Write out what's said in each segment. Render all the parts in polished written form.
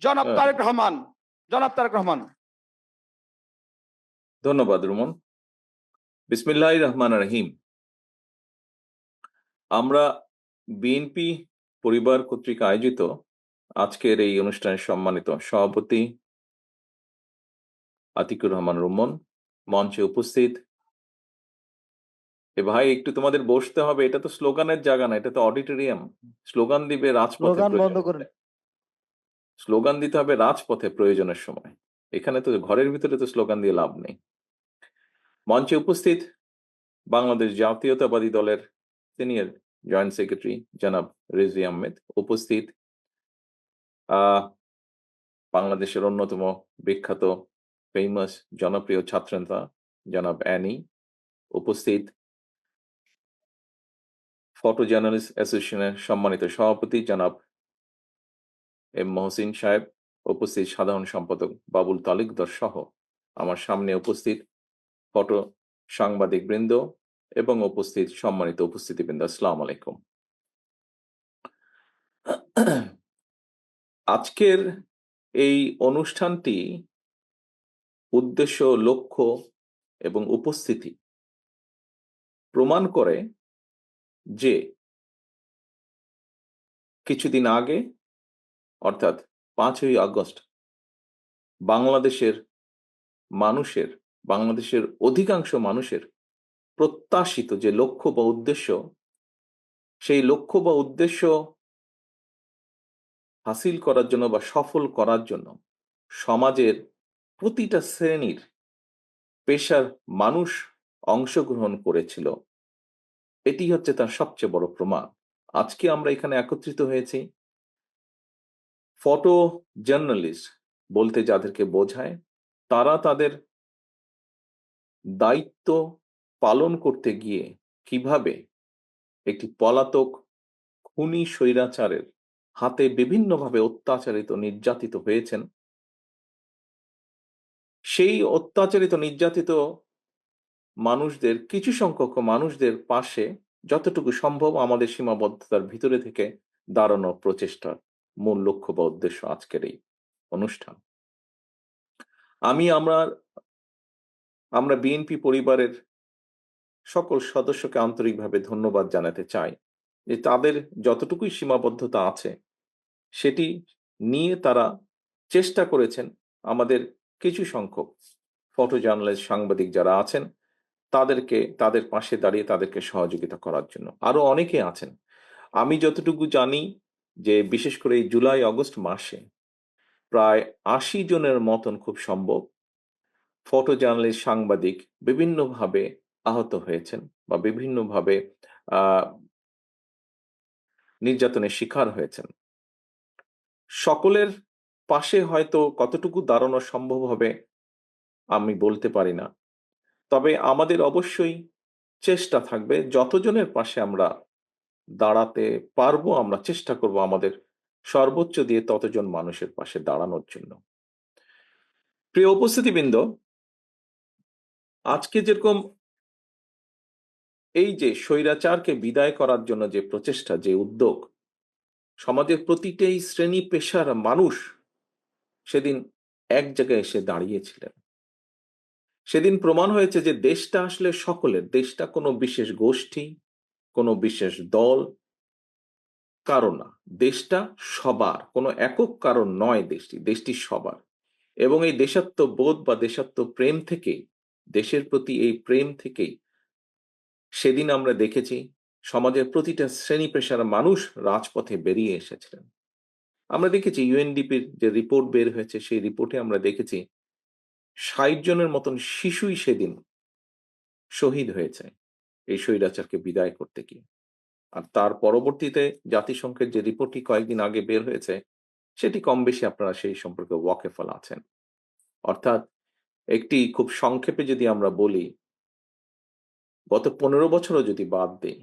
জনাব তারেক রহমান। জনাব তারেক রহমান। ধন্যবাদ রুমন। বিসমিল্লাহির রহমানির রহিম। আমরা বিএনপি পরিবার কর্তৃক আয়োজিত আজকের এই অনুষ্ঠানের সম্মানিত সভাপতি আতিকুর রহমান রুমন, মঞ্চে উপস্থিত ভাই, একটু তোমাদের বসতে হবে, এটা তো স্লোগানের জায়গা না, এটা তো অডিটোরিয়াম। স্লোগান দিবে রাজপথে, স্লোগান দিতে হবে রাজপথে প্রয়োজনের সময়। এখানে তো ঘরের ভিতরে তো স্লোগান দিয়ে লাভ নেই। মঞ্চে উপস্থিত বাংলাদেশ জাতীয়তাবাদী দলের সিনিয়র জয়েন্ট সেক্রেটারি জনাব রিজভী আহমেদ, উপস্থিত বাংলাদেশের অন্যতম বিখ্যাত ফেমাস জনপ্রিয় ছাত্রনেতা জনাব অ্যানি, উপস্থিত ফটো জার্নালিস্ট অ্যাসোসিয়েশনের সম্মানিত সভাপতি জনাব এম মহসিন সাহেব, উপস্থিত সাধারণ সম্পাদক বাবুল তালুকদার সহ আমার সামনে উপস্থিত ফটো সাংবাদিক বৃন্দ এবং উপস্থিত সম্মানিত উপস্থিতিবৃন্দ, আসসালামু আলাইকুম। আজকের এই অনুষ্ঠানটি উদ্দেশ্য, লক্ষ্য এবং উপস্থিতি প্রমাণ করে যে কিছুদিন আগে অর্থাৎ 5ই আগস্ট বাংলাদেশের অধিকাংশ মানুষের প্রত্যাশিত যে লক্ষ্য বা উদ্দেশ্য, সেই লক্ষ্য বা উদ্দেশ্য হাসিল করার জন্য বা সফল করার জন্য সমাজের প্রতিটা শ্রেণীর পেশার মানুষ অংশগ্রহণ করেছিল। এটি হচ্ছে তার সবচেয়ে বড় প্রমাণ। আজকে আমরা এখানে একত্রিত হয়েছি ফটো জার্নালিস্ট বলতে যাদেরকে বোঝায়, তারা তাদের দায়িত্ব পালন করতে গিয়ে কিভাবে একটি পলাতক খুনি স্বৈরাচারের হাতে বিভিন্নভাবে অত্যাচারিত নির্যাতিত হয়েছেন, সেই অত্যাচারিত নির্যাতিত মানুষদের, কিছু সংখ্যক মানুষদের পাশে যতটুকু সম্ভব আমাদের সীমাবদ্ধতার ভিতরে থেকে দাঁড়ানোর প্রচেষ্টার মূল লক্ষ্য বা উদ্দেশ্য আজকের এই অনুষ্ঠান। আমরা বিএনপি পরিবারের সকল সদস্যকে আন্তরিকভাবে ধন্যবাদ জানাতে চাই যে তাদের যতটুকুই সীমাবদ্ধতা আছে সেটি নিয়ে তারা চেষ্টা করেছেন আমাদের কিছু সংখ্যক ফটো জার্নালিস্ট সাংবাদিক যারা আছেন তাদের পাশে দাঁড়িয়ে তাদেরকে সহযোগিতা করার জন্য। আরো অনেকে আছেন। আমি যতটুকু জানি যে বিশেষ করে এই জুলাই আগস্ট মাসে প্রায় 80 জনের মতন খুব সম্ভব ফটো জার্নালিস্ট সাংবাদিক বিভিন্নভাবে আহত হয়েছেন বা বিভিন্নভাবে নির্যাতনের শিকার হয়েছেন। সকলের পাশে হয়তো কতটুকু দাঁড়ানো সম্ভব হবে আমি বলতে পারি না, তবে আমাদের অবশ্যই চেষ্টা থাকবে যতজনের পাশে আমরা দাঁড়াতে পারবো আমরা চেষ্টা করব আমাদের সর্বোচ্চ দিয়ে ততজন মানুষের পাশে দাঁড়ানোর জন্য। প্রিয় উপস্থিতিবৃন্দ, আজকে যেরকম এই যে স্বৈরাচারকে বিদায় করার জন্য যে প্রচেষ্টা, যে উদ্যোগ, সমাজের প্রতিটাই শ্রেণী পেশার মানুষ সেদিন এক জায়গায় এসে দাঁড়িয়েছিলেন। সেদিন প্রমাণ হয়েছে যে দেশটা আসলে সকলের, দেশটা কোনো বিশেষ গোষ্ঠী, কোনো বিশেষ দল কারো না, দেশটা সবার, কোনো একক কারণ নয়, দেশটি সবার। এবং এই দেশাত্মবোধ বা দেশাত্ম প্রেম থেকেই, দেশের প্রতি এই প্রেম থেকেই সেদিন আমরা দেখেছি সমাজের প্রতিটা শ্রেণী পেশার মানুষ রাজপথে বেরিয়ে এসেছিলেন। আমরা দেখেছি ইউএনডিপির যে রিপোর্ট বের হয়েছে সেই রিপোর্টে আমরা দেখেছি 60 জনের মতন শিশুই সেদিন শহীদ হয়েছে এই স্বৈরাচারকে বিদায় করতে গিয়ে। আর তার পরবর্তীতে জাতিসংঘের যে রিপোর্টটি কয়েকদিন আগে বের হয়েছে সেটি কম বেশি আপনারা সেই সম্পর্কে ওয়াকেফল আছেন। অর্থাৎ একটি খুব সংক্ষেপে যদি আমরা বলি, গত 15 বছরও যদি বাদ দেই,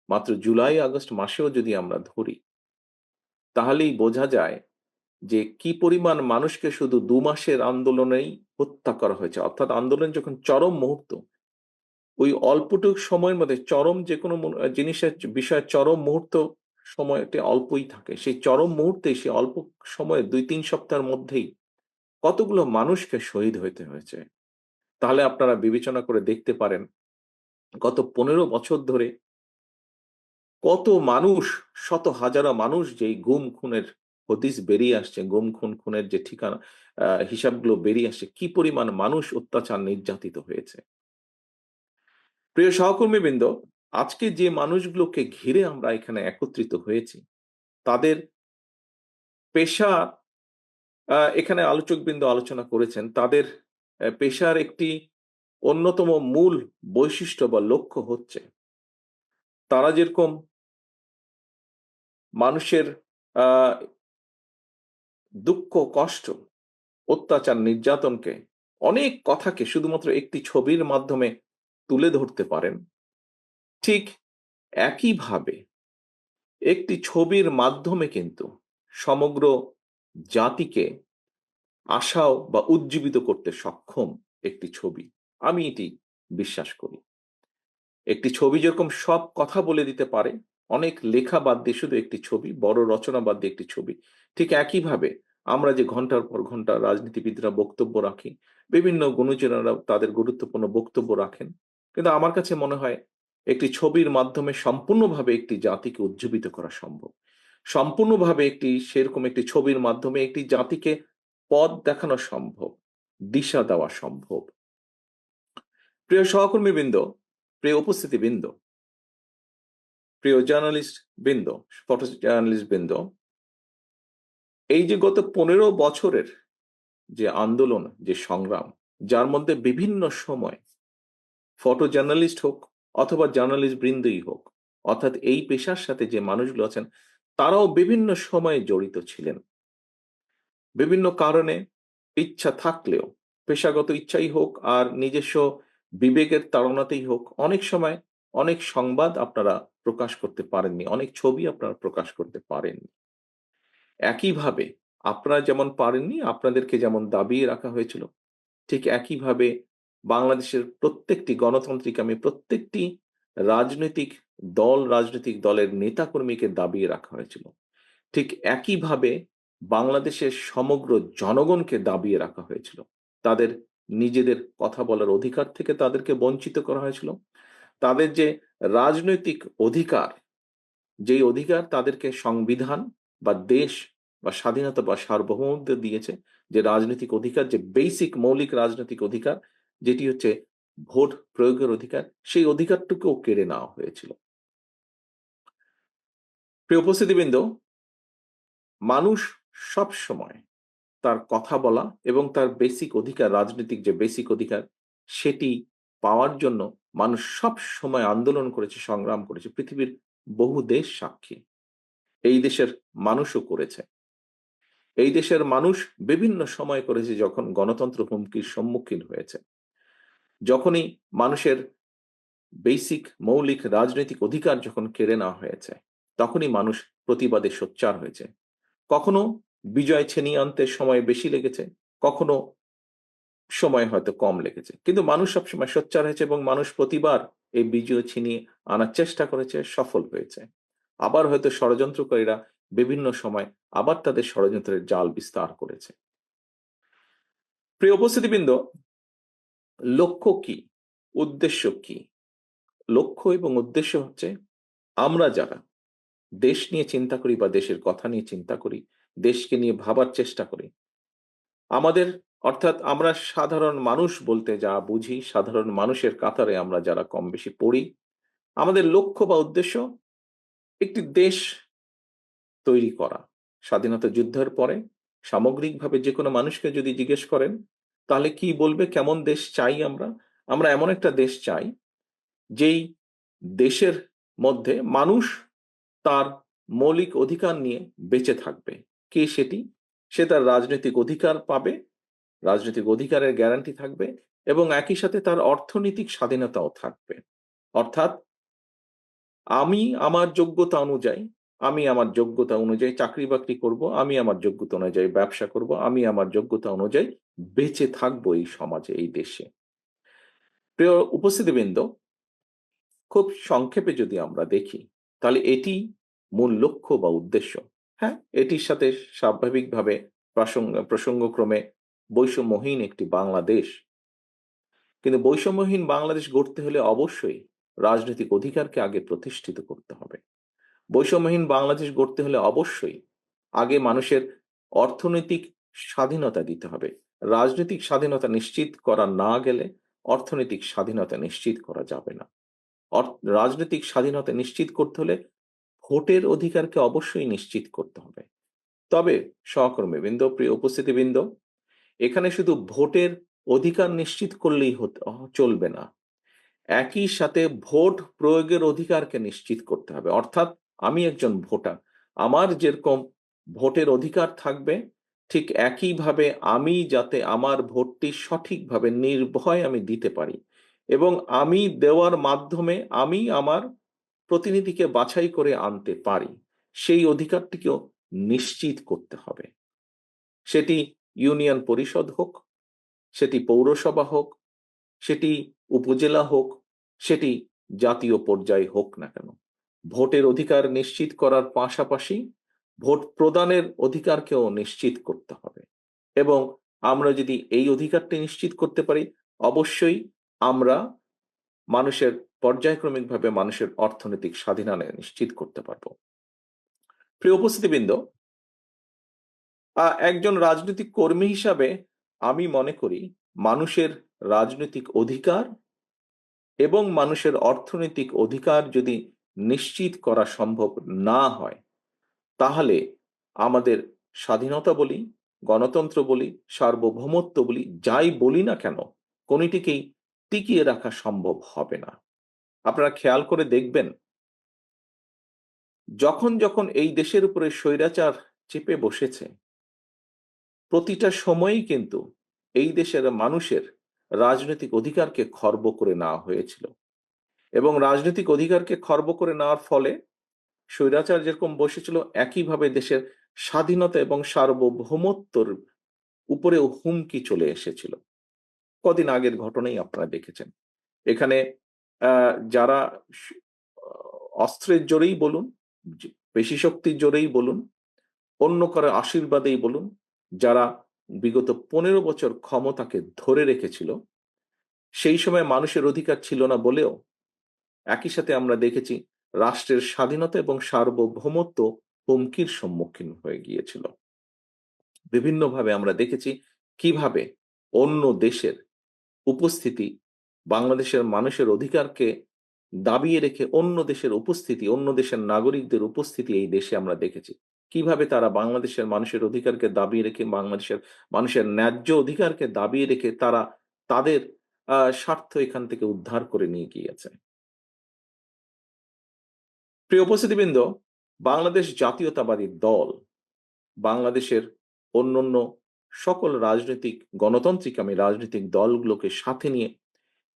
মাত্র জুলাই আগস্ট মাসেও যদি আমরা ধরি, তাহলেই বোঝা যায় যে কি পরিমাণ মানুষকে শুধু 2 মাসের আন্দোলনেই হত্যা করা হয়েছে। অর্থাৎ আন্দোলন যখন চরম মুহূর্ত, ওই অল্পটুক সময়ের মধ্যে চরম যে কোনো জিনিসের বিষয়ে চরম মুহূর্ত সময়টা অল্পই থাকে, সেই চরম মুহূর্তে সেই অল্প সময়ে ২-৩ সপ্তাহের মধ্যেই কতগুলো মানুষকে শহীদ হইতে হয়েছে। তাহলে আপনারা বিবেচনা করে দেখতে পারেন গত ১৫ বছর ধরে কত মানুষ, শত হাজারো মানুষ যেই গুম খুনের হদিস বেরিয়ে আসছে, গুম খুনের যে ঠিকানা হিসাবগুলো বেরিয়ে আসছে, কি পরিমাণ মানুষ অত্যাচার নির্যাতিত হয়েছে। প্রিয় সহকর্মীবৃন্দ, আজকে যে মানুষগুলোকে ঘিরে আমরা এখানে একত্রিত হয়েছি, তাদের পেশা, এখানে আলোচকবৃন্দ আলোচনা করেছেন, তাদের পেশার একটি অন্যতম মূল বৈশিষ্ট্য বা লক্ষ্য হচ্ছে তারা যেরকম মানুষের আহ দুঃখ, কষ্ট, অত্যাচার, নির্যাতনকে, অনেক কথাকে শুধুমাত্র একটি ছবির মাধ্যমে তুলে ধরতে পারেন, ঠিক একইভাবে একটি ছবির মাধ্যমে কিন্তু সমগ্র জাতিকে আশাও বা উজ্জীবিত করতে সক্ষম একটি ছবি। আমি এটি বিশ্বাস করি। একটি ছবি যেরকম সব কথা বলে দিতে পারে, অনেক লেখা বাদ দিয়ে শুধু একটি ছবি, বড় রচনা বাদ দিয়ে একটি ছবি, ঠিক একইভাবে আমরা যে ঘন্টার পর ঘন্টা রাজনীতিবিদরা বক্তব্য রাখি, বিভিন্ন গুণীজনেরা তাদের গুরুত্বপূর্ণ বক্তব্য রাখেন, কিন্তু আমার কাছে মনে হয় একটি ছবির মাধ্যমে সম্পূর্ণভাবে একটি জাতিকে উজ্জীবিত করা সম্ভব। সম্পূর্ণভাবে সেরকম একটি ছবির মাধ্যমে একটি জাতিকে পথ দেখানো সম্ভব, দিশা দেওয়া সম্ভব। প্রিয় সহকর্মীবৃন্দ, প্রিয় উপস্থিতিবৃন্দ, প্রিয় জার্নালিস্ট বৃন্দ, ফটো জার্নালিস্ট বৃন্দ, এই যে গত ১৫ বছরের যে আন্দোলন, যে সংগ্রাম, যার মধ্যে বিভিন্ন সময় ফটো জার্নালিস্ট হোক অথবা জার্নালিস্ট বৃন্দই হোক, অর্থাৎ এই পেশার সাথে যে মানুষগুলো আছেন, তারাও বিভিন্ন সময়ে জড়িত ছিলেন। বিভিন্ন কারণে, ইচ্ছা থাকলেও, পেশাগত ইচ্ছাই হোক আর নিজস্ব বিবেকের তাড়নাতেই হোক, অনেক সময় অনেক সংবাদ আপনারা প্রকাশ করতে পারেননি, অনেক ছবি আপনারা প্রকাশ করতে পারেননি। একইভাবে আপনারা যেমন পারেননি, আপনাদেরকে যেমন দাবিয়ে রাখা হয়েছিল, ঠিক একইভাবে বাংলাদেশের প্রত্যেকটি গণতান্ত্রিক, আমি প্রত্যেকটি রাজনৈতিক রাজনৈতিক দলের নেতাকর্মীকে দাবিয়ে রাখা হয়েছিল। ঠিক একইভাবে বাংলাদেশের সমগ্র জনগণকে দাবিয়ে রাখা হয়েছিল। তাদের নিজেদের কথা বলার অধিকার থেকে তাদেরকে বঞ্চিত করা হয়েছিল। তাদের যে রাজনৈতিক অধিকার, যেই অধিকার তাদেরকে সংবিধান বা দেশ বা স্বাধীনতা বা সার্বভৌমত্ব দিয়েছে, যে রাজনৈতিক অধিকার, যে বেসিক মৌলিক রাজনৈতিক অধিকার, যেটি হচ্ছে ভোট প্রয়োগের অধিকার, সেই অধিকারটুকুও কেড়ে নেওয়া হয়েছিল। প্রিয় উপস্থিতিবৃন্দ, মানুষ সব সময় তার কথা বলা এবং তার বেসিক অধিকার, রাজনৈতিক যে বেসিক অধিকার, সেটি পাওয়ার জন্য মানুষ সব সময় আন্দোলন করেছে, সংগ্রাম করেছে। পৃথিবীর বহু দেশ সাক্ষী, এই দেশের মানুষও করেছে। এই দেশের মানুষ বিভিন্ন সময় করেছে, যখন গণতন্ত্র হুমকির সম্মুখীন হয়েছে, যখনই মানুষের বেসিক মৌলিক রাজনৈতিক অধিকার যখন কেড়ে নেওয়া হয়েছে, তখনই মানুষ প্রতিবাদে সোচ্চার হয়েছে। কখনো বিজয় ছিনিয়ে আনতে সময় বেশি লেগেছে, কখনো সময় হয়তো কম লেগেছে, কিন্তু মানুষ সবসময় সোচ্চার হয়েছে এবং মানুষ প্রতিবার এই বিজয় ছিনিয়ে আনার চেষ্টা করেছে, সফল হয়েছে। আবার হয়তো ষড়যন্ত্রকারীরা বিভিন্ন সময় আবার তাদের ষড়যন্ত্রের জাল বিস্তার করেছে। প্রিয় উপস্থিতিবৃন্দ, লক্ষ্য কি, উদ্দেশ্য কি? লক্ষ্য এবং উদ্দেশ্য হচ্ছে, আমরা যারা দেশ নিয়ে চিন্তা করি বা দেশের কথা নিয়ে চিন্তা করি, দেশকে নিয়ে ভাবার চেষ্টা করি, আমাদের, অর্থাৎ আমরা সাধারণ মানুষ বলতে যা বুঝি, সাধারণ মানুষের কাতারে আমরা যারা কম বেশি পড়ি, আমাদের লক্ষ্য বা উদ্দেশ্য একটি দেশ তৈরি করা। স্বাধীনতা যুদ্ধের পরে সামগ্রিকভাবে যে কোনো মানুষকে যদি জিজ্ঞেস করেন, তাহলে কি বলবে কেমন দেশ চাই আমরা? আমরা এমন একটা দেশ চাই, যেই দেশের মধ্যে মানুষ তার মৌলিক অধিকার নিয়ে বেঁচে থাকবে। কে সেটি? সে তার রাজনৈতিক অধিকার পাবে, রাজনৈতিক অধিকারের গ্যারান্টি থাকবে এবং একই সাথে তার অর্থনৈতিক স্বাধীনতাও থাকবে। অর্থাৎ আমি আমার যোগ্যতা অনুযায়ী চাকরি-বাকরি করব, আমি আমার যোগ্যতা অনুযায়ী ব্যবসা করব, আমি আমার যোগ্যতা অনুযায়ী বেঁচে থাকবো এই সমাজে, এই দেশে। প্রিয় উপস্থিতিবৃন্দ, খুব সংক্ষেপে যদি আমরা দেখি, তাহলে এটি মূল লক্ষ্য বা উদ্দেশ্য। হ্যাঁ, এটির সাথে স্বাভাবিকভাবে প্রসঙ্গক্রমে বৈষম্যহীন একটি বাংলাদেশ। কিন্তু বৈষম্যহীন বাংলাদেশ গড়তে হলে অবশ্যই রাজনৈতিক অধিকারকে আগে প্রতিষ্ঠিত করতে হবে। বৈষম্যহীন বাংলাদেশ গড়তে হলে অবশ্যই আগে মানুষের অর্থনৈতিক স্বাধীনতা দিতে হবে। রাজনৈতিক স্বাধীনতা নিশ্চিত করা না গেলে অর্থনৈতিক স্বাধীনতা নিশ্চিত করা যাবে না। রাজনৈতিক স্বাধীনতা নিশ্চিত করতে হলে ভোটের অধিকারকে অবশ্যই নিশ্চিত করতে হবে। তবে সহকর্মীবৃন্দ, প্রিয় উপস্থিতিবৃন্দ, এখানে শুধু ভোটের অধিকার নিশ্চিত করলেই চলবে না। একই সাথে ভোট প্রয়োগের অধিকারকে নিশ্চিত করতে হবে। অর্থাৎ আমি একজন ভোটার, আমার যেরকম ভোটের অধিকার থাকবে, ঠিক একইভাবে আমি যাতে আমার ভোটটি সঠিকভাবে নির্ভয়ে আমি দিতে পারি এবং আমি দেওয়ার মাধ্যমে আমি আমার প্রতিনিধিকে বাছাই করে আনতে পারি, সেই অধিকারটিকেও নিশ্চিত করতে হবে। সেটি ইউনিয়ন পরিষদ হোক, সেটি পৌরসভা হোক, সেটি উপজেলা হোক, সেটি জাতীয় পর্যায়ে হোক না কেন, ভোটের অধিকার নিশ্চিত করার পাশাপাশি ভোট প্রদানের অধিকারকেও নিশ্চিত করতে হবে। এবং আমরা যদি এই অধিকারটি নিশ্চিত করতে পারি, অবশ্যই আমরা মানুষের পর্যায়ক্রমিকভাবে মানুষের অর্থনৈতিক স্বাধীনতা নিশ্চিত করতে পারবো। প্রিয় উপস্থিতিবৃন্দ, একজন রাজনৈতিক কর্মী হিসাবে আমি মনে করি মানুষের রাজনৈতিক অধিকার এবং মানুষের অর্থনৈতিক অধিকার যদি নিশ্চিত করা সম্ভব না হয়, তাহলে আমাদের স্বাধীনতা বলি, গণতন্ত্র বলি, সার্বভৌমত্ব বলি, যাই বলি না কেন, কোনটিকেই টিকিয়ে রাখা সম্ভব হবে না। আপনারা খেয়াল করে দেখবেন, যখন যখন এই দেশের উপরে স্বৈরাচার চেপে বসেছে, প্রতিটা সময়েই কিন্তু এই দেশের মানুষের রাজনৈতিক অধিকারকে খর্ব করে নেওয়া হয়েছিল এবং রাজনৈতিক অধিকারকে খর্ব করে নেওয়ার ফলে স্বৈরাচার যেরকম বসেছিল, একইভাবে দেশের স্বাধীনতা এবং সার্বভৌমত্বর উপরেও হুমকি চলে এসেছিল। কদিন আগের ঘটনাই আপনারা দেখেছেন। এখানে যারা অস্ত্রের জোরেই বলুন, পেশি শক্তির জোরেই বলুন, অন্য কারো আশীর্বাদেই বলুন, যারা বিগত 15 বছর ক্ষমতাকে ধরে রেখেছিল, সেই সময় মানুষের অধিকার ছিল না বলেও একই সাথে আমরা দেখেছি রাষ্ট্রের স্বাধীনতা এবং সার্বভৌমত্ব হুমকির সম্মুখীন হয়ে গিয়েছিল। বিভিন্নভাবে আমরা দেখেছি কিভাবে অন্য দেশের উপস্থিতি বাংলাদেশের মানুষের অধিকারকে দাবিয়ে রেখে অন্য দেশের উপস্থিতি, অন্য দেশের নাগরিকদের উপস্থিতি এই দেশে আমরা দেখেছি। কিভাবে তারা বাংলাদেশের মানুষের অধিকারকে দাবিয়ে রেখে, বাংলাদেশের মানুষের ন্যায্য অধিকারকে দাবিয়ে রেখে তারা তাদের স্বার্থ এখান থেকে উদ্ধার করে নিয়ে গিয়েছে। প্রিয় উপস্থিতিবৃন্দ, বাংলাদেশ জাতীয়তাবাদী দল বাংলাদেশের অন্যান্য সকল রাজনৈতিক গণতান্ত্রিক রাজনৈতিক দলগুলোকে সাথে নিয়ে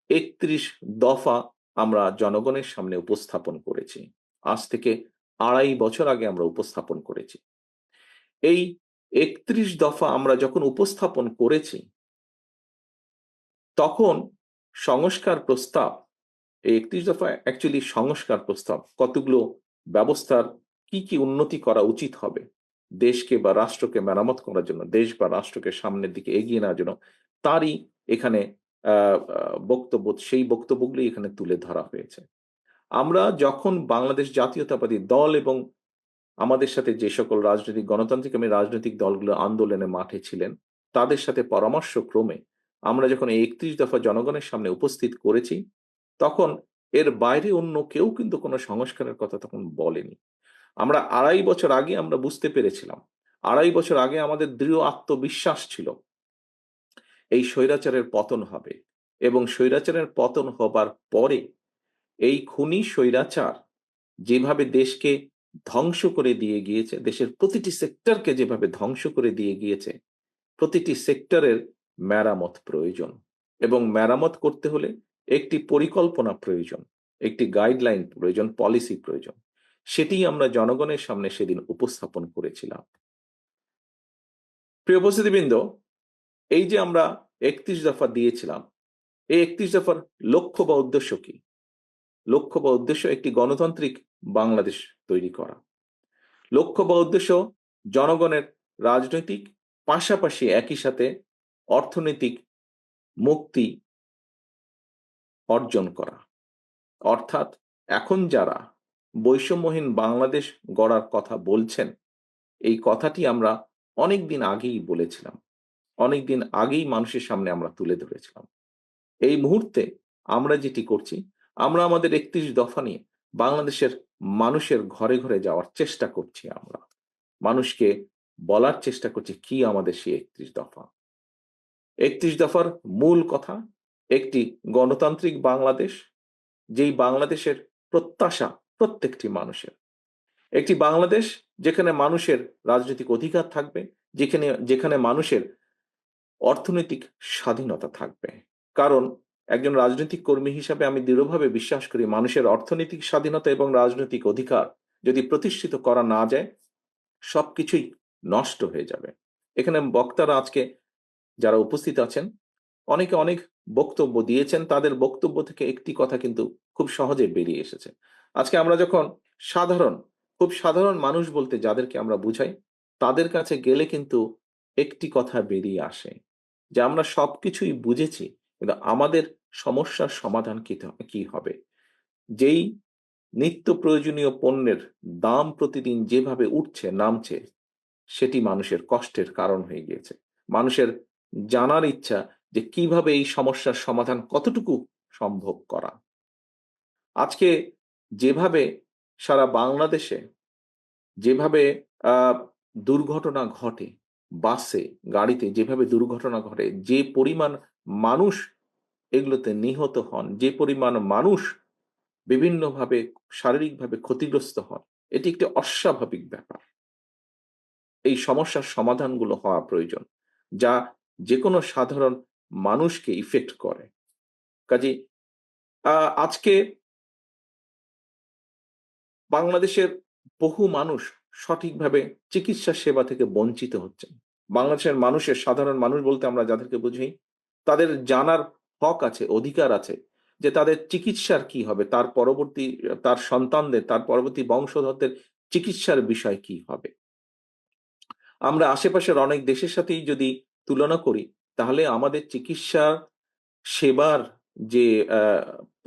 ৩১ দফা আমরা জনগণের সামনে উপস্থাপন করেছি। আজ থেকে ২.৫ বছর আগে আমরা উপস্থাপন করেছি। এই ৩১ দফা আমরা যখন উপস্থাপন করেছি, তখন সংস্কার প্রস্তাব, এই ৩১ দফা অ্যাকচুয়ালি সংস্কার প্রস্তাব, কতগুলো ব্যবস্থার কি উন্নতি করা উচিত হবে দেশকে বা রাষ্ট্রকে মেরামত করার জন্য, দেশ বা রাষ্ট্রকে সামনের দিকে এগিয়ে নেওয়ার জন্য, তারই এখানে বক্তব্য, সেই বক্তব্যগুলি এখানে তুলে ধরা হয়েছে। আমরা যখন বাংলাদেশ জাতীয়তাবাদী দল এবং আমাদের সাথে যে সকল রাজনৈতিক গণতান্ত্রিক রাজনৈতিক দলগুলো আন্দোলনে মাঠে ছিলেন, তাদের সাথে পরামর্শ ক্রমে আমরা যখন এই ৩১ দফা জনগণের সামনে উপস্থিত করেছি, তখন এর বাইরে অন্য কেউ কিন্তু কোনো সংস্কারের কথা তখন বলেনি। আমরা ২.৫ বছর আগে আমরা বুঝতে পেরেছিলাম, ২.৫ বছর আগে আমাদের দৃঢ় আত্মবিশ্বাস ছিল এই স্বৈরাচারের পতন হবে এবং স্বৈরাচারের পতন হবার পরে এই খুনি স্বৈরাচার যেভাবে দেশকে ধ্বংস করে দিয়ে গিয়েছে, দেশের প্রতিটি সেক্টরকে যেভাবে ধ্বংস করে দিয়ে গিয়েছে, প্রতিটি সেক্টরের মেরামত প্রয়োজন এবং মেরামত করতে হলে একটি পরিকল্পনা প্রয়োজন, একটি গাইডলাইন প্রয়োজন, পলিসি প্রয়োজন। সেটি আমরা জনগণের সামনে সেদিন উপস্থাপন করেছিলাম। প্রিয় উপস্থিতিবৃন্দ, এই যে আমরা ৩১ দফা দিয়েছিলাম, এই ৩১ দফার লক্ষ্য বা উদ্দেশ্য কি? লক্ষ্য বা উদ্দেশ্য একটি গণতান্ত্রিক বাংলাদেশ তৈরি করা, লক্ষ্য বা উদ্দেশ্য জনগণের রাজনৈতিক পাশাপাশি একই সাথে অর্থনৈতিক মুক্তি অর্জন করা। অর্থাৎ এখন যারা বৈষম্যহীন বাংলাদেশ গড়ার কথা বলছেন, এই কথাটি আমরা অনেকদিন আগেই বলেছিলাম, অনেকদিন আগেই মানুষের সামনে আমরা তুলে ধরেছিলাম। এই মুহূর্তে আমরা যেটি করছি, আমরা আমাদের ৩১ দফা নিয়ে বাংলাদেশের মানুষের ঘরে ঘরে যাওয়ার চেষ্টা করছি। আমরা মানুষকে বলার চেষ্টা করছি কি আমাদের সেই ৩১ দফা। ৩১ দফার মূল কথা একটি গণতান্ত্রিক বাংলাদেশ, যেই বাংলাদেশের প্রত্যাশা প্রত্যেকটি মানুষের। একটি বাংলাদেশ যেখানে মানুষের রাজনৈতিক অধিকার থাকবে, যেখানে যেখানে মানুষের অর্থনৈতিক স্বাধীনতা থাকবে। কারণ একজন রাজনৈতিক কর্মী হিসাবে আমি দৃঢ়ভাবে বিশ্বাস করি, মানুষের অর্থনৈতিক স্বাধীনতা এবং রাজনৈতিক অধিকার যদি প্রতিষ্ঠিত করা না যায়, সবকিছুই নষ্ট হয়ে যাবে। এখানে বক্তারা আজকে যারা উপস্থিত আছেন, অনেকে অনেক বক্তব্য দিয়েছেন। তাদের বক্তব্য থেকে একটি কথা কিন্তু খুব সহজে বেরিয়ে এসেছে। আজকে আমরা যখন সাধারণ, খুব সাধারণ মানুষ বলতে যাদেরকে আমরা বুঝাই, তাদের কাছে গেলে কিন্তু একটি কথা বেরিয়ে আসে যে আমরা সবকিছুই বুঝেছি, কিন্তু আমাদের সমস্যার সমাধান কি হবে। যেই নিত্য প্রয়োজনীয় পণ্যের দাম প্রতিদিন যেভাবে উঠছে নামছে, সেটি মানুষের কষ্টের কারণ হয়ে গিয়েছে। মানুষের জানার ইচ্ছা যে কিভাবে এই সমস্যার সমাধান কতটুকু সম্ভব করা। আজকে যেভাবে সারা বাংলাদেশে যেভাবে আহ, দুর্ঘটনা ঘটে, বাসে গাড়িতে যেভাবে দুর্ঘটনা ঘটে, যে পরিমাণ মানুষ এগুলোতে নিহত হন, যে পরিমাণ মানুষ বিভিন্নভাবে শারীরিকভাবে ক্ষতিগ্রস্ত হন, এটি একটি অস্বাভাবিক ব্যাপার। এই সমস্যার সমাধানগুলো হওয়া প্রয়োজন, যা যে কোনো সাধারণ মানুষকে ইফেক্ট করে। কাজে আজকে বাংলাদেশের বহু মানুষ সঠিকভাবে চিকিৎসা সেবা থেকে বঞ্চিত হচ্ছেন। বাংলাদেশের মানুষের, সাধারণ মানুষ বলতে আমরা যাদেরকে বুঝি, তাদের জানার হক আছে, অধিকার আছে যে তাদের চিকিৎসার কি হবে, তার পরবর্তী, তার সন্তানদের, তার পরবর্তী বংশধরদের চিকিৎসার বিষয় কি হবে। আমরা আশেপাশের অনেক দেশের সাথেই যদি তুলনা করি, তাহলে আমাদের চিকিৎসা সেবার যে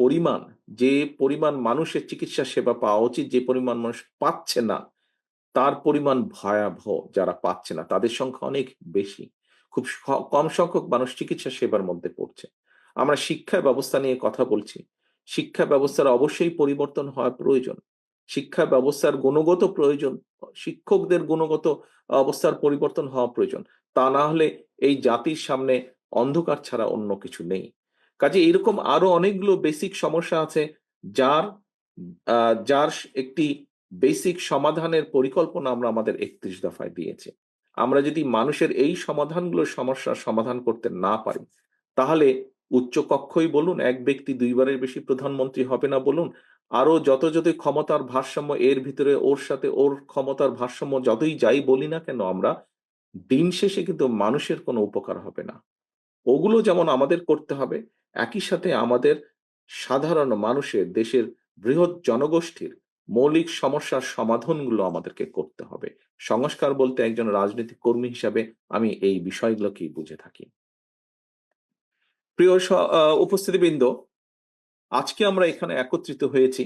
পরিমাণ, যে পরিমাণ মানুষের চিকিৎসা সেবা পাওয়া উচিত, যে পরিমাণ মানুষ পাচ্ছে না, তার পরিমাণ ভয়াবহ। যারা পাচ্ছে না তাদের সংখ্যা অনেক বেশি। খুব কম সংখ্যক মানুষ চিকিৎসা সেবার মধ্যে পড়ছে। আমরা শিক্ষা ব্যবস্থা নিয়ে কথা বলছি। শিক্ষা ব্যবস্থার অবশ্যই পরিবর্তন হওয়া প্রয়োজন। শিক্ষা ব্যবস্থার গুণগত প্রয়োজন, শিক্ষকদের গুণগত অবস্থার পরিবর্তন হওয়া প্রয়োজন। তা না হলে এই জাতির সামনে অন্ধকার ছাড়া অন্য কিছু নেই। কাজে এরকম আরো অনেকগুলো বেসিক সমস্যা আছে, যার যার একটি বেসিক সমাধানের পরিকল্পনা আমরা আমাদের ৩১ দফায় দিয়েছি। আমরা যদি মানুষের এই সমাধানগুলো, সমস্যার সমাধান করতে না পারি, তাহলে উচ্চ কক্ষই বলুন, এক ব্যক্তি দুইবারের বেশি প্রধানমন্ত্রী হবে না বলুন, আরো যত ক্ষমতার ভারসাম্য এর ভিতরে, ওর সাথে ওর ক্ষমতার ভারসাম্য যতই যাই বলি না কেন আমরা, দিন শেষে কিন্তু মানুষের কোনো উপকার হবে না। ওগুলো যেমন আমাদের করতে হবে, একই সাথে আমাদের সাধারণ মানুষের, দেশের বৃহৎ জনগোষ্ঠীর মৌলিক সমস্যার সমাধানগুলো আমাদেরকে করতে হবে। সংস্কার বলতে একজন রাজনৈতিক কর্মী হিসাবে আমি এই বিষয়গুলোকেই বুঝে থাকি। প্রিয় উপস্থিতিবৃন্দ, আজকে আমরা এখানে একত্রিত হয়েছি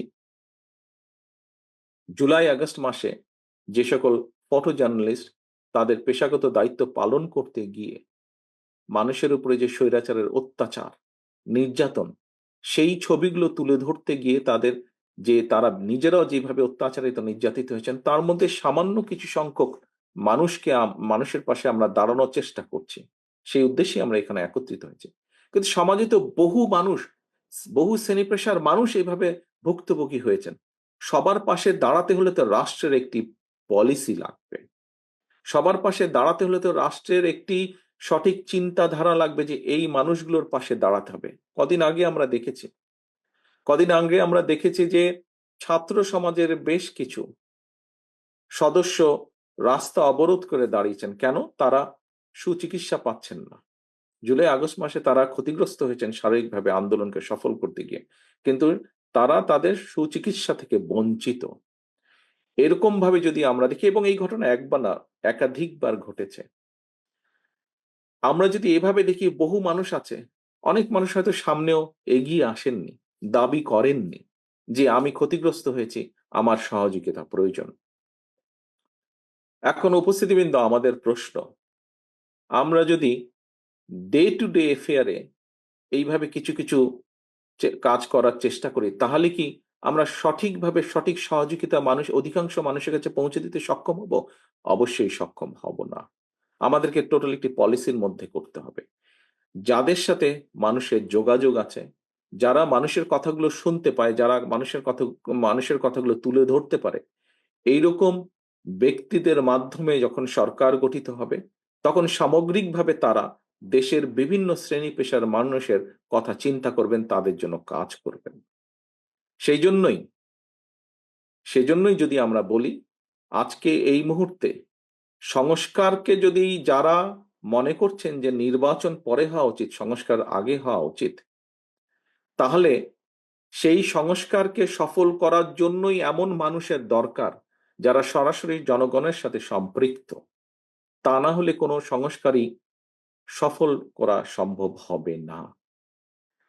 জুলাই আগস্ট মাসে যে সকল ফটো জার্নালিস্ট তাদের পেশাগত দায়িত্ব পালন করতে গিয়ে মানুষের উপরে যে স্বৈরাচারের অত্যাচার, নির্যাতন, সেই ছবিগুলো তুলে ধরতে গিয়ে তাদের, যে তারা নিজেরাও যেভাবে অত্যাচারিত, নির্যাতিত হয়েছেন, তার মধ্যে সামান্য কিছু সংখ্যক মানুষকে, মানুষের পাশে আমরা দাঁড়ানোর চেষ্টা করছি। সেই উদ্দেশ্যে আমরা এখানে একত্রিত হয়েছি। কিন্তু সমাজে তো বহু মানুষ, বহু শ্রেণী পেশার মানুষ এইভাবে ভুক্তভোগী হয়েছেন। সবার পাশে দাঁড়াতে হলে তো রাষ্ট্রের একটি পলিসি লাগবে। সবার পাশে দাঁড়াতে হলে তো রাষ্ট্রের একটি সঠিক চিন্তাধারা লাগবে যে এই মানুষগুলোর পাশে দাঁড়াতে হবে। কদিন আগে আমরা দেখেছি যে ছাত্র সমাজের বেশ কিছু সদস্য রাস্তা অবরোধ করে দাঁড়িয়েছেন। কেন? তারা সুচিকিৎসা পাচ্ছেন না। জুলাই আগস্ট মাসে তারা ক্ষতিগ্রস্ত হয়েছেন শারীরিকভাবে আন্দোলনকে সফল করতে গিয়ে, কিন্তু তারা তাদের সুচিকিৎসা থেকে বঞ্চিত। এরকম ভাবে যদি আমরা দেখি, এবং এই ঘটনা একবার না একাধিকবার ঘটেছে, আমরা যদি এভাবে দেখি, বহু মানুষ আছে, অনেক মানুষ হয়তো সামনেও এগিয়ে আসেননি, দাবি করেননি যে আমি ক্ষতিগ্রস্ত হয়েছি, আমার সহযোগিতা প্রয়োজন। এখন উপস্থিতিবৃন্দ, আমাদের প্রশ্ন, আমরা যদি ডে টু ডে এফেয়ারে এইভাবে কিছু কিছু কাজ করার চেষ্টা করি, তাহলে কি আমরা সঠিকভাবে সঠিক সহযোগিতা অধিকাংশ মানুষের কাছে পৌঁছে দিতে সক্ষম হব? অবশ্যই সক্ষম হব না। আমাদেরকে টোটাল একটি পলিসির মধ্যে করতে হবে। যাদের সাথে মানুষের যোগাযোগ আছে, যারা মানুষের কথাগুলো শুনতে পায়, যারা মানুষের কথাগুলো তুলে ধরতে পারে, এইরকম ব্যক্তিদের মাধ্যমে যখন সরকার গঠিত হবে, তখন সামগ্রিকভাবে তারা দেশের বিভিন্ন শ্রেণী পেশার মানুষের কথা চিন্তা করবেন, তাদের জন্য কাজ করবেন। সেই জন্যই সেজন্যই যদি আমরা বলি, আজকে এই মুহূর্তে সংস্কারকে যদি যারা মনে করছেন যে নির্বাচন পরে হওয়া উচিত, সংস্কার আগে হওয়া উচিত, তাহলে সেই সংস্কারকে সফল করার জন্যই এমন মানুষের দরকার যারা সরাসরি জনগণের সাথে সম্পৃক্ত। তা না হলে কোনো সংস্কারই সফল করা সম্ভব হবে না।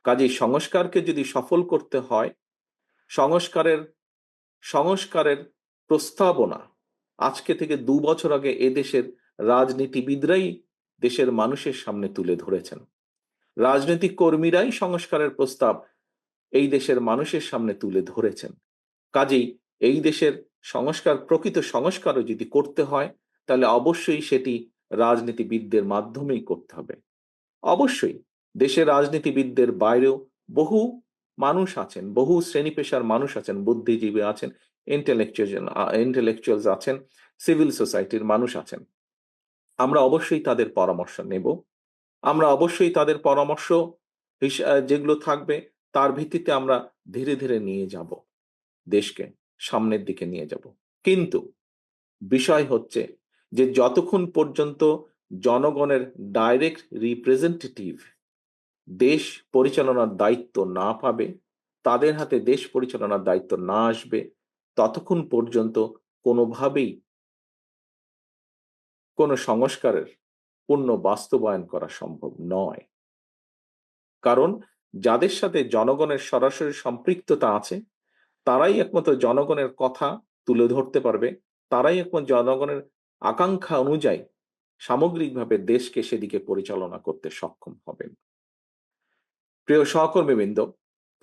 কাজেই সংস্কারকে যদি সফল করতে হয়, সংস্কারের সংস্কারের প্রস্তাবনা আজকে থেকে ২ বছর আগে এদেশের রাজনীতিবিদরাই দেশের মানুষের সামনে তুলে ধরেছেন। রাজনৈতিক কর্মীরাই সংস্কারের প্রস্তাব এই দেশের মানুষের সামনে তুলে ধরেছেন। কাজেই এই দেশের প্রকৃত সংস্কারও যদি করতে হয়, তাহলে অবশ্যই সেটি রাজনীতিবিদদের মাধ্যমেই করতে হবে। অবশ্যই দেশের রাজনীতিবিদদের বাইরেও বহু মানুষ আছেন, বহু শ্রেণী পেশার মানুষ আছেন, বুদ্ধিজীবী আছেন, ইন্টেলেকচুয়ালস আছেন, সিভিল সোসাইটির মানুষ আছেন। আমরা অবশ্যই তাদের পরামর্শ নেব। আমরা অবশ্যই তাদের পরামর্শ যেগুলো থাকবে, তার ভিত্তিতে আমরা ধীরে ধীরে নিয়ে যাব, দেশকে সামনের দিকে নিয়ে যাব। কিন্তু বিষয় হচ্ছে যে যতক্ষণ পর্যন্ত জনগণের ডাইরেক্ট রিপ্রেজেন্টেটিভ দেশ পরিচালনার দায়িত্ব না পাবে, তাদের হাতে দেশ পরিচালনার দায়িত্ব না আসবে, ততক্ষণ পর্যন্ত কোনোভাবেই কোনো সংস্কারের পূর্ণ বাস্তবায়ন করা সম্ভব নয়। কারণ যাদের সাথে জনগণের সরাসরি সম্পৃক্ততা আছে, তারাই একমাত্র জনগণের কথা তুলে ধরতে পারবে, তারাই একমাত্র জনগণের আকাঙ্ক্ষা অনুযায়ী সামগ্রিকভাবে দেশকে সেদিকে পরিচালনা করতে সক্ষম হবেন। প্রিয় সহকর্মীবৃন্দ,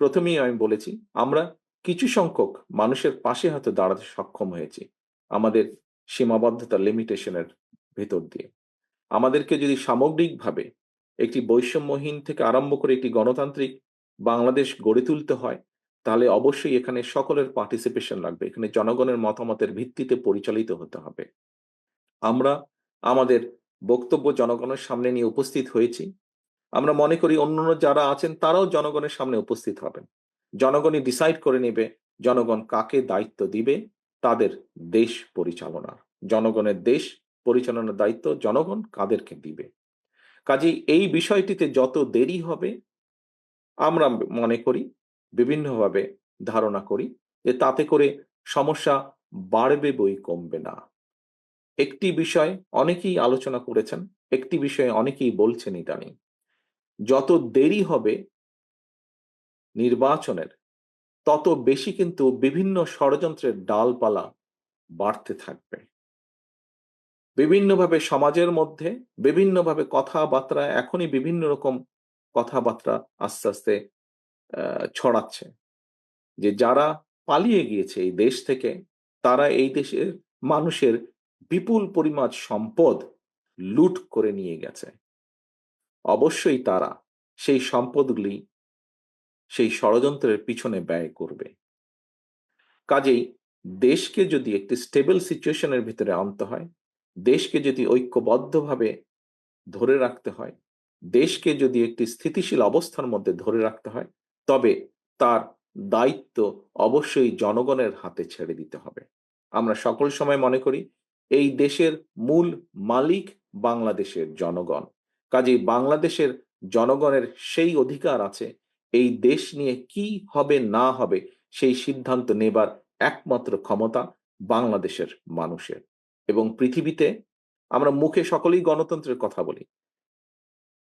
প্রথমেই আমি বলেছি, আমরা কিছু সংখ্যক মানুষের পাশে হয়তো দাঁড়াতে সক্ষম হয়েছি আমাদের সীমাবদ্ধতা, লিমিটেশনের ভেতর দিয়ে। আমাদেরকে যদি সামগ্রিকভাবে একটি বৈষম্যহীন থেকে আরম্ভ করে একটি গণতান্ত্রিক বাংলাদেশ গড়ে তুলতে হয়, তাহলে অবশ্যই এখানে সকলের পার্টিসিপেশন লাগবে। এখানে জনগণের মতামতের ভিত্তিতে পরিচালিত হতে হবে। আমরা আমাদের বক্তব্য জনগণের সামনে নিয়ে উপস্থিত হয়েছি। আমরা মনে করি অন্যান্য যারা আছেন তারাও জনগণের সামনে উপস্থিত হবেন। জনগণই ডিসাইড করে নেবে জনগণ কাকে দায়িত্ব দিবে তাদের দেশ পরিচালনার। জনগণের দেশ পরিচালনার দায়িত্ব জনগণ কাদেরকে দিবে। কাজেই এই বিষয়টিতে যত দেরি হবে, আমরা মনে করি, বিভিন্নভাবে ধারণা করি যে তাতে করে সমস্যা বাড়বে বই কমবে না। একটি বিষয় অনেকেই আলোচনা করেছেন, একটি বিষয়ে অনেকেই বলছেন ইদানিং, যত দেরি হবে নির্বাচনের, তত বেশি কিন্তু বিভিন্ন ষড়যন্ত্রের ডালপালা বাড়তে থাকবে। বিভিন্নভাবে সমাজের মধ্যে বিভিন্নভাবে কথাবার্তা, এখনই বিভিন্ন রকম কথাবার্তা আস্তে আস্তে ছড়াচ্ছে যে যারা পালিয়ে গিয়েছে এই দেশ থেকে, তারা এই দেশের মানুষের বিপুল পরিমাণ সম্পদ লুট করে নিয়ে গেছে। অবশ্যই তারা সেই সম্পদগুলি সেই ষড়যন্ত্রের পিছনে ব্যয় করবে। কাজেই দেশকে যদি একটি স্টেবল সিচুয়েশনের ভিতরে আনতে হয়, দেশকে যদি ঐক্যবদ্ধভাবে ধরে রাখতে হয়, দেশকে যদি একটি স্থিতিশীল অবস্থার মধ্যে ধরে রাখতে হয়, তবে তার দায়িত্ব অবশ্যই জনগণের হাতে ছেড়ে দিতে হবে। আমরা সকল সময় মনে করি এই দেশের মূল মালিক বাংলাদেশের জনগণ। কাজেই বাংলাদেশের জনগণের সেই অধিকার আছে এই দেশ নিয়ে কি হবে না হবে সেই সিদ্ধান্ত নেবার একমাত্র ক্ষমতা বাংলাদেশের মানুষের। এবং পৃথিবীতে আমরা মুখে সকলেই গণতন্ত্রের কথা বলি,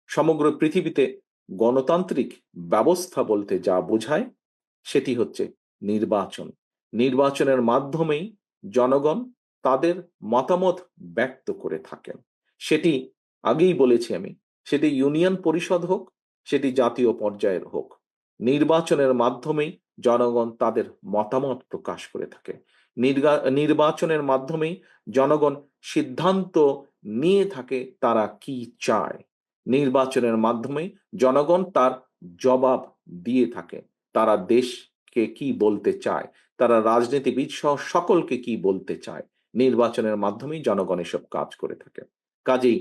সমগ্র পৃথিবীতে গণতান্ত্রিক ব্যবস্থা বলতে যা বোঝায় সেটি হচ্ছে নির্বাচন। নির্বাচনের মাধ্যমেই জনগণ তাদের মতামত ব্যক্ত করে থাকেন। সেটি আগেই বলেছি আমি, সেটি ইউনিয়ন পরিষদ হোক, সেটি জাতীয় পর্যায়ের হোক, নির্বাচনের মাধ্যমেই জনগণ তাদের মতামত প্রকাশ করে থাকে। নির্বাচনের মাধ্যমেই জনগণ সিদ্ধান্ত নিয়ে থাকে তারা কি চায়। নির্বাচনের মাধ্যমে জনগণ তার জবাব দিয়ে থাকে, তারা দেশকে কি বলতে চায়, তারা রাজনীতিবিদ সহ সকলকে কি বলতে চায়। নির্বাচনের মাধ্যমেই জনগণ এসব কাজ করে থাকে। কাজেই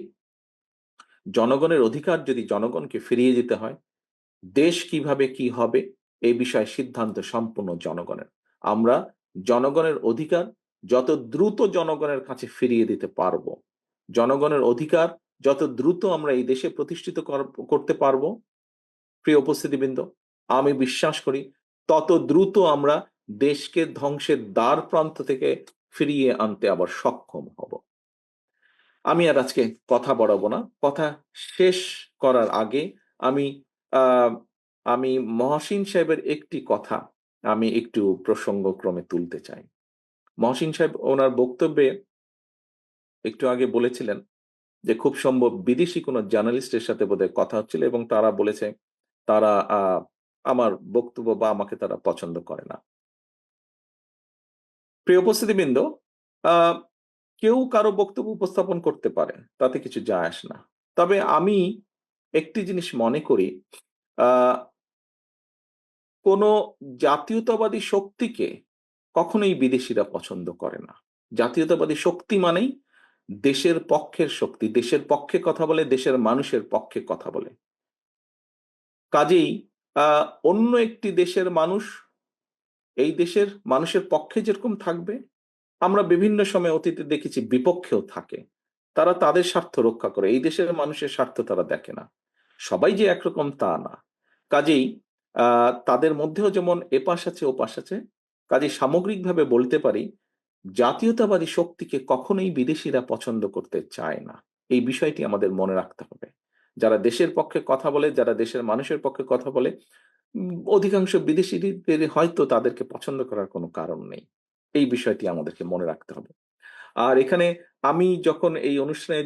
জনগণের অধিকার যদি জনগণকে ফিরিয়ে দিতে হয়, দেশ কিভাবে কি হবে এই বিষয়ে সিদ্ধান্ত সম্পূর্ণ জনগণের। আমরা জনগণের অধিকার যত দ্রুত জনগণের কাছে ফিরিয়ে দিতে পারবো, জনগণের অধিকার যত দ্রুত আমরা এই দেশে প্রতিষ্ঠিত করতে পারবো, প্রিয় উপস্থিতিবৃন্দ, আমি বিশ্বাস করি তত দ্রুত আমরা দেশকে ধ্বংসের দ্বার প্রান্ত থেকে ফিরিয়ে আনতে আবার সক্ষম হব। আমি আর আজকে কথা বাড়াবো না। কথা শেষ করার আগে আমি আহ, আমি মহসিন সাহেবের একটি কথা আমি একটু প্রসঙ্গক্রমে তুলতে চাই। মহসিন সাহেব ওনার বক্তব্যে একটু আগে বলেছিলেন যে খুব সম্ভব বিদেশি কোনো জার্নালিস্টের সাথে বোধহয় কথা হচ্ছিল এবং তারা বলেছে তারা আমার বক্তব্য বা আমাকে তারা পছন্দ করে না। প্রিয় উপস্থিতিবৃন্দ, আহ কেউ কারো বক্তব্য উপস্থাপন করতে পারে, তাতে কিছু যায় আসে না। তবে আমি একটি জিনিস মনে করি, আহ কোনো জাতীয়তাবাদী শক্তিকে কখনোই বিদেশিরা পছন্দ করে না। জাতীয়তাবাদী শক্তি মানেই দেশের পক্ষের শক্তি, দেশের পক্ষে কথা বলে, দেশের মানুষের পক্ষে কথা বলে। কাজেই অন্য একটি দেশের মানুষ এই দেশের মানুষের পক্ষে যেরকম থাকবে, আমরা বিভিন্ন সময় অতীতে দেখেছি বিপক্ষেও থাকে। তারা তাদের স্বার্থ রক্ষা করে, এই দেশের মানুষের স্বার্থ তারা দেখে না। সবাই যে একরকম তা না। কাজেই তাদের মধ্যেও যেমন এপাশ আছে ওপাশ আছে। কাজেই সামগ্রিকভাবে বলতে পারি জাতীয়তাবাদী শক্তিকে কখনোই বিদেশিরা পছন্দ করতে চায় না। এই বিষয়টি আমাদের মনে রাখতে হবে। যারা দেশের পক্ষে কথা বলে, যারা দেশের মানুষের পক্ষে কথা বলে, অধিকাংশ বিদেশিদের হয়তো তাদেরকে পছন্দ করার কোনো কারণ নেই। এই বিষয়টি আমাদেরকে মনে রাখতে হবে। আর এখানে আমি যখন এই অনুষ্ঠানে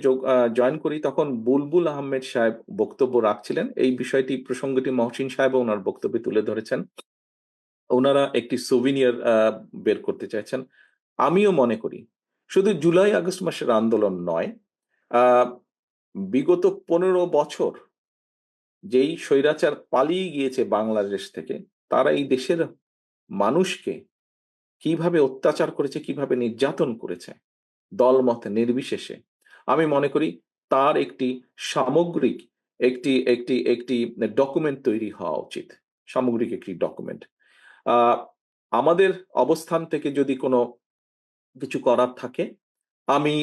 জয়েন করি তখন বুলবুল আহমেদ সাহেব বক্তব্য রাখছিলেন। এই বিষয়টি প্রসঙ্গটি মহসিন সাহেব ওনার বক্তব্যে তুলে ধরেছেন। ওনারা একটি সোভিনিয়ার বের করতে চাইছেন। আমিও মনে করি শুধু জুলাই আগস্ট মাসের আন্দোলন নয়, আহ বিগত 15 বছর যেই স্বৈরাচার পালিয়ে গিয়েছে বাংলাদেশ থেকে, তারা এই দেশের মানুষকে কিভাবে অত্যাচার করেছে, কিভাবে নির্যাতন করেছে দলমত নির্বিশেষে, আমি মনে করি তার একটি সামগ্রিক একটি একটি একটি ডকুমেন্ট তৈরি হওয়া উচিত। সামগ্রিক একটি ডকুমেন্ট। আমাদের অবস্থান থেকে যদি কোনো কিছু করার থাকে, আমি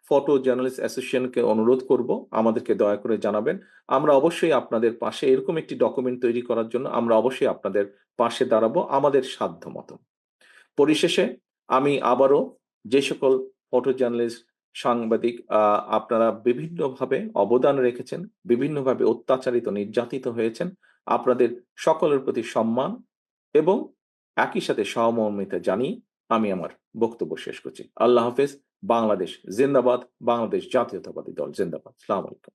ফটো জার্নালিস্ট অ্যাসোসিয়েশনকে অনুরোধ করব আমাদেরকে দয়া করে জানাবেন। আমরা অবশ্যই আপনাদের পাশে এরকম একটি ডকুমেন্ট তৈরি করার জন্য আমরা অবশ্যই আপনাদের পাশে দাঁড়াবো আমাদের সাধ্য মতো। পরিশেষে আমি আবারও যে সকল ফটো জার্নালিস্ট, সাংবাদিক আপনারা বিভিন্নভাবে অবদান রেখেছেন, বিভিন্নভাবে অত্যাচারিত নির্যাতিত হয়েছেন, আপনাদের সকলের প্রতি সম্মান এবং একই সাথে সহমর্মিতা জানিয়ে আমি আমার বক্তব্য শেষ করছি। আল্লাহ হাফেজ। বাংলাদেশ জিন্দাবাদ। বাংলাদেশ জাতীয়তাবাদী দল জিন্দাবাদ। আসসালামু আলাইকুম।